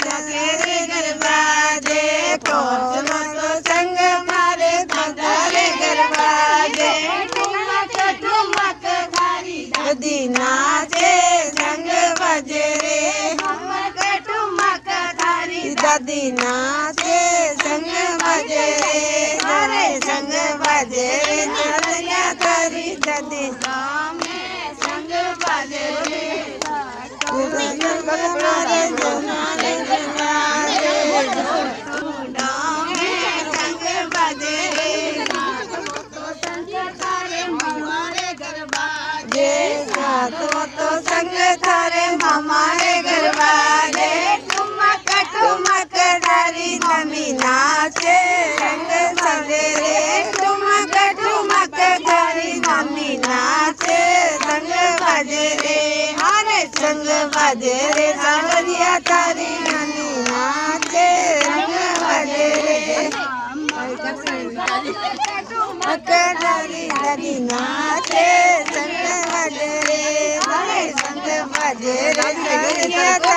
जाके रे गरबा जे कोचलो तो संग मारे दादा रे गरबा जे ठुमक ठुमक धारी दादी नाचे संग बजे रे ठुमक ठुमक धारी दादी नाचे संग बजे रे अरे संग बजे रे दादिया तारी दादी संग बजे रे तो संग थारे मामारे गरबा जे ठुमक ठुमक धारी नमी नाचे संग सजे रे ठुमक ठुमक धारी नमी नाचे संग बजे रे हारे संग बजे रे सावरिया थारी नमी नाचे संग बजे रे ठुमक धारी नमी नाचे संग बजे रे संग बजे रे